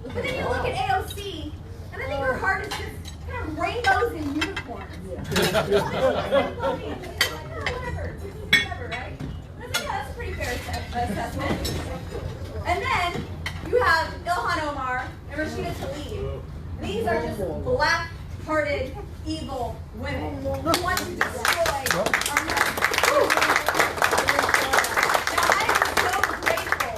But then you look at AOC, and I think her heart is just kind of rainbows and unicorns. Whatever, right? I think that's a pretty fair assessment. And then you have Ilhan Omar and Rashida Tlaib. These are just black-hearted, evil women who want to destroy our country. Now, I am so grateful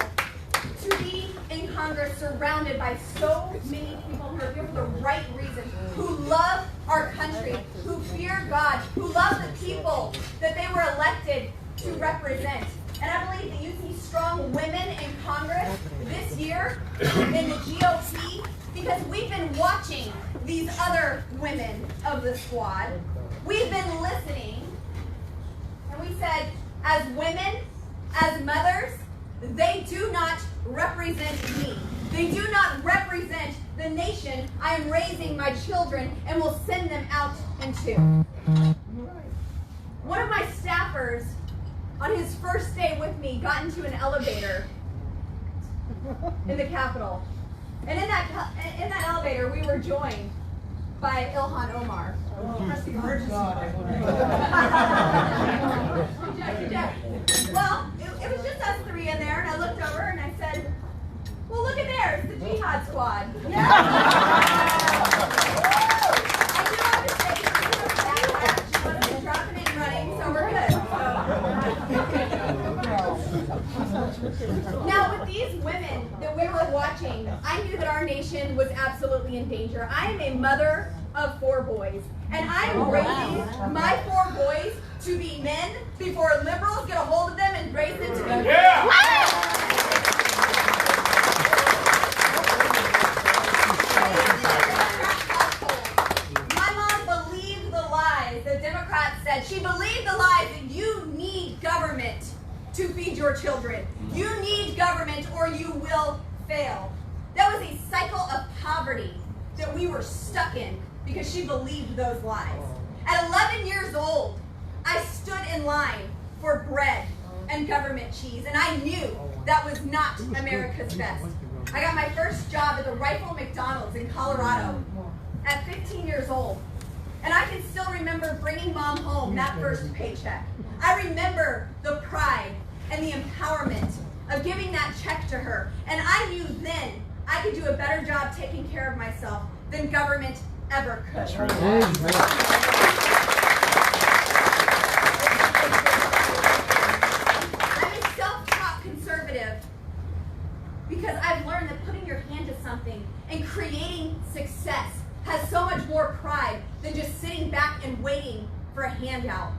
to be in Congress surrounded by so many people who are here for the right reasons, who love our country, who fear God, who love the people that they were elected to represent. And I believe that you see strong women in Congress this year in the GOP because we've been watching these other women of the squad. We've been listening, and we said, as women, as mothers, they do not represent me. They do not represent the nation I am raising my children and will send them out into. One of my staffers on his first day with me got into an elevator in the Capitol. And in that elevator, we were joined by Ilhan Omar. Well, it was just us three in there, and I looked over and I said, well, look at there, it's the Jihad Squad. Yeah. I do have to say, she was that match. She wasn't dropping and running, so we're good. Now, with these women that we were watching, I knew that our nation was absolutely in danger. I am a mother of 4 boys, and I am raising my 4 boys to be men before liberals get a hold of them and raise them to be men. Yeah. My mom believed the lies the Democrats said. She believed the lies that you need government to feed your children. You need government or you will fail. That was a cycle of poverty that we were stuck in because she believed those lies. At 11 years old, I stood in line for bread and government cheese, and I knew that was not America's best. I got my first job at the Rifle McDonald's in Colorado at 15 years old, and I can still remember bringing mom home that first paycheck. I remember the pride and the empowerment of giving that check to her, and I knew then I could do a better job taking care of myself than government ever could. That's right. I'm a self-taught conservative because I've learned that putting your hand to something and creating success has so much more pride than just sitting back and waiting for a handout.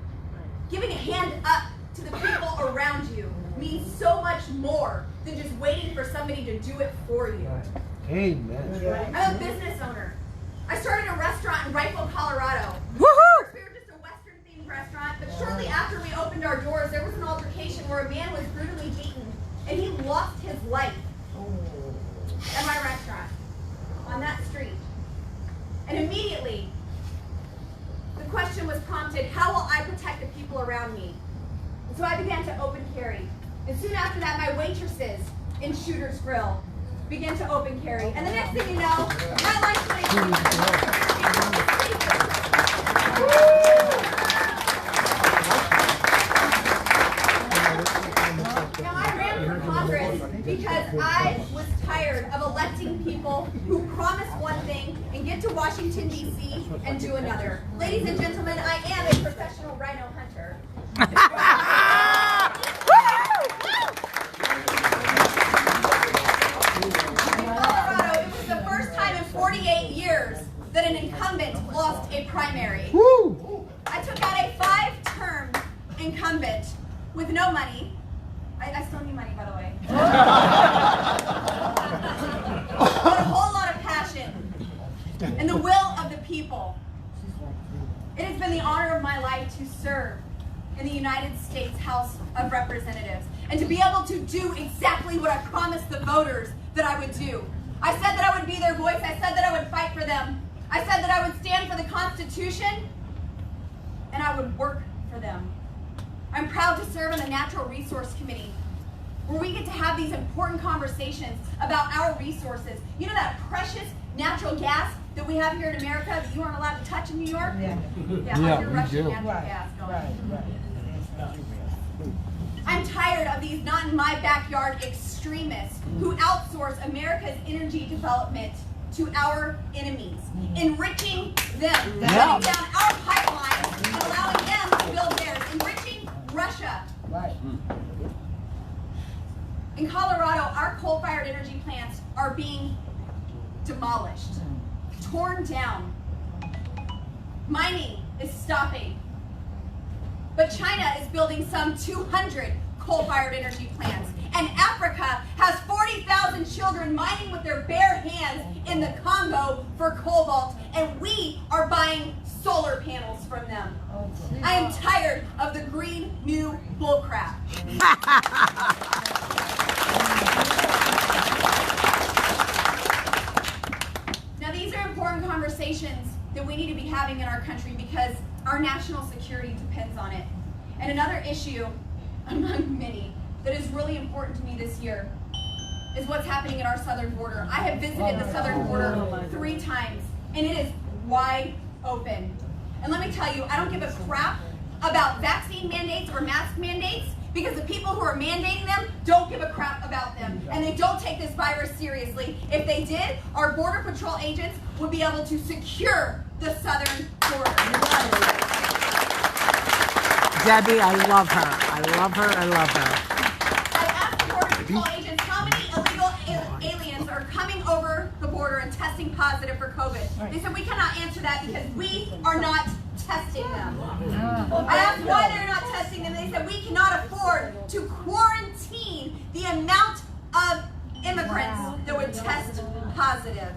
Giving a hand up to the people around you means so much more than just waiting for somebody to do it for you. Amen. I'm a business owner. I started a restaurant in Rifle, Colorado. First, we were just a Western-themed restaurant, but shortly after we opened our doors, there was an altercation where a man was brutally beaten, and he lost his life at my restaurant on that street. And immediately, the question was prompted, how will I protect the people around me? And so I began to open carry. And soon after that, my waitresses in Shooter's Grill began to open carry. And the next thing you know, my life changed. Now, I ran for Congress because I was tired of electing people who promise one thing and get to Washington, D.C. and do another. Ladies and gentlemen, I am a professional rhino hunter. That an incumbent lost a primary. Woo! I took out a 5-term incumbent with no money. I still need money, by the way. But a whole lot of passion and the will of the people. It has been the honor of my life to serve in the United States House of Representatives and to be able to do exactly what I promised the voters that I would do. I said that I would be their voice. I said that I would fight for them. I said that I would stand for the Constitution, and I would work for them. I'm proud to serve on the Natural Resource Committee, where we get to have these important conversations about our resources. You know that precious natural gas that we have here in America that you aren't allowed to touch in New York? Yeah. How's your we Russian do. natural gas going? Right. I'm tired of these not in my backyard extremists who outsource America's energy development to our enemies, enriching them, shutting down our pipelines and allowing them to build theirs, enriching Russia. Right. In Colorado, our coal-fired energy plants are being demolished, torn down. Mining is stopping. But China is building some 200 coal-fired energy plants. And Africa has 40,000 children mining with their bare hands in the Congo for cobalt. And we are buying solar panels from them. I am tired of the Green New bullcrap. Now these are important conversations that we need to be having in our country because our national security depends on it. And another issue, among many, that is really important to me this year is what's happening at our southern border. I have visited the southern border 3 times, and it is wide open. And let me tell you, I don't give a crap about vaccine mandates or mask mandates because the people who are mandating them don't give a crap about them, and they don't take this virus seriously. If they did, our Border Patrol agents would be able to secure the southern border. Debbie, I love her. I love her. I love her. I asked the Border Patrol agents how many illegal aliens are coming over the border and testing positive for COVID. They said, we cannot answer that because we are not testing them. I asked why they're not testing them. They said, we cannot afford to quarantine the amount of immigrants that would test positive.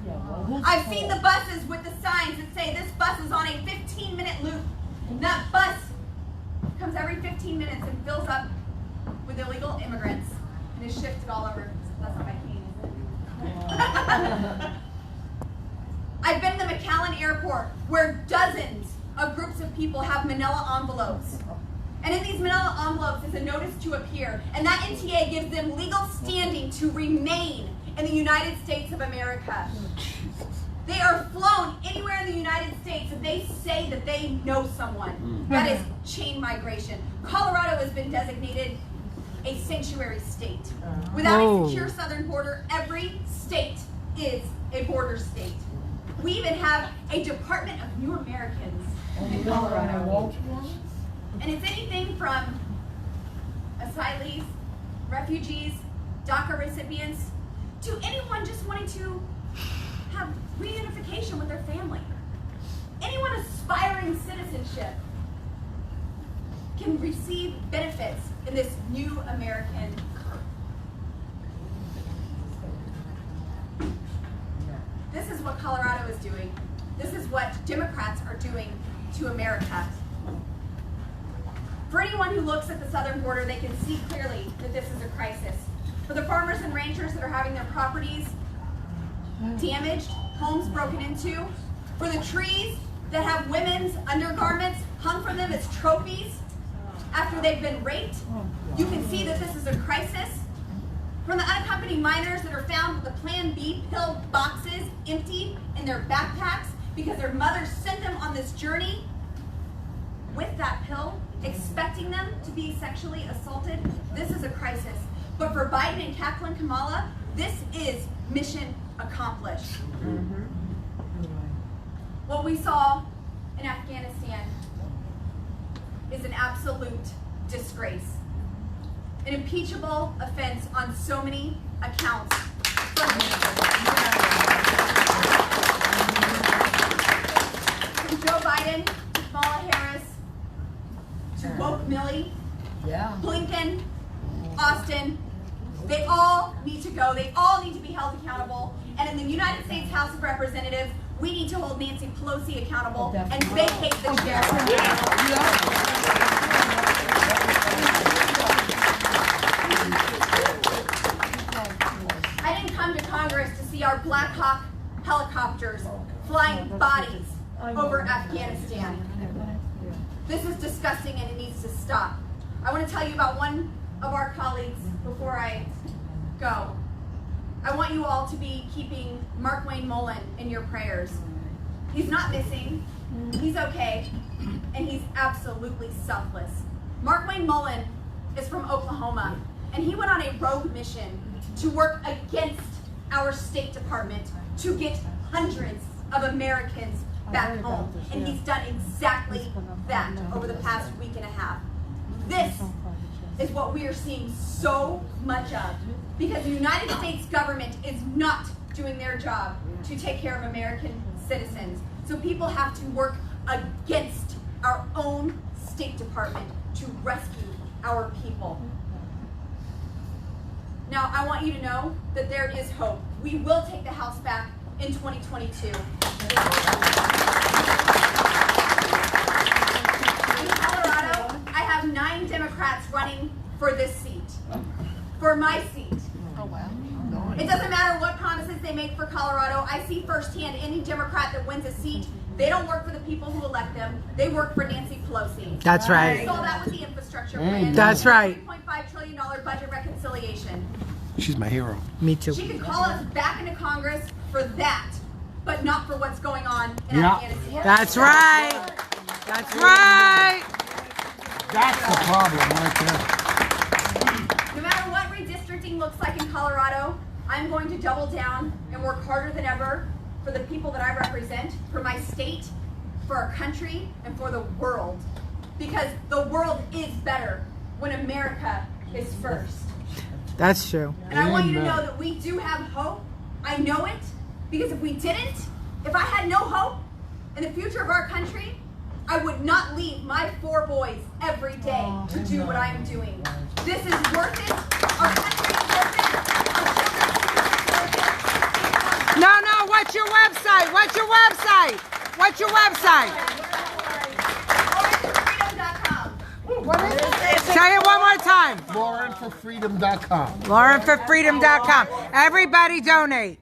I've seen the buses with the signs that say this bus is on a 15-minute loop. And that bus comes every 15 minutes and fills up with illegal immigrants and is shifted all over. That's not my cane, is it? I've been to the McAllen Airport where dozens of groups of people have manila envelopes. And in these manila envelopes is a notice to appear. And that NTA gives them legal standing to remain in the United States of America. They are flown anywhere in the United States if they say that they know someone. That is chain migration. Colorado has been designated a sanctuary state. Without a secure southern border, every state is a border state. We even have a Department of New Americans in Colorado. And it's anything from asylees, refugees, DACA recipients, to anyone just wanting to have reunification with their family. Anyone aspiring citizenship can receive benefits in this new American. This is what Colorado is doing. This is what Democrats are doing to America. For anyone who looks at the southern border, they can see clearly that this is a crisis. For the farmers and ranchers that are having their properties damaged, homes broken into, for the trees that have women's undergarments hung from them as trophies after they've been raped, you can see that this is a crisis. From the unaccompanied minors that are found with the Plan B pill boxes empty in their backpacks because their mothers sent them on this journey with that pill, expecting them to be sexually assaulted, this is a crisis. But for Biden and Kathleen Kamala, this is mission accomplished. What we saw in Afghanistan is an absolute disgrace. An impeachable offense on so many accounts. From Joe Biden to Kamala Harris to woke Millie, Blinken, Austin, they all need to go. They all need to be held accountable. And in the United States House of Representatives, we need to hold Nancy Pelosi accountable and vacate the chair. I didn't come to Congress to see our Black Hawk helicopters flying bodies over Afghanistan. This is disgusting and it needs to stop. I want to tell you about one of our colleagues before I go. I want you all to be keeping Mark Wayne Mullen in your prayers. He's not missing, he's okay, and he's absolutely selfless. Mark Wayne Mullen is from Oklahoma, and he went on a rogue mission to work against our State Department to get hundreds of Americans back home. And he's done exactly that over the past week and a half. This is what we are seeing so much of, because the United States government is not doing their job to take care of American citizens. So people have to work against our own State Department to rescue our people. Now, I want you to know that there is hope. We will take the House back in 2022. In Colorado, I have 9 Democrats running for this seat, for my seat. Oh, wow. It doesn't matter what promises they make for Colorado. I see firsthand any Democrat that wins a seat, they don't work for the people who elect them. They work for Nancy Pelosi. That's right. We saw that with the infrastructure plan. That's right. $3.5 trillion budget reconciliation. She's my hero. Me too. She could call us back into Congress for that, but not for what's going on in Afghanistan. That's right. That's right. That's the problem right there. No matter what redistricting looks like in Colorado, I'm going to double down and work harder than ever for the people that I represent, for my state, for our country, and for the world. Because the world is better when America is first. That's true. And I want you to know that we do have hope. I know it, because if we didn't, if I had no hope in the future of our country, I would not leave my 4 boys every day to do what I am doing. This is worth it. Our country is worth it. Our children's future is worth it. No, what's your website? What's your website? What's your website? LaurenForFreedom.com. Say it one more time. LaurenForFreedom.com. LaurenForFreedom.com. Everybody donate.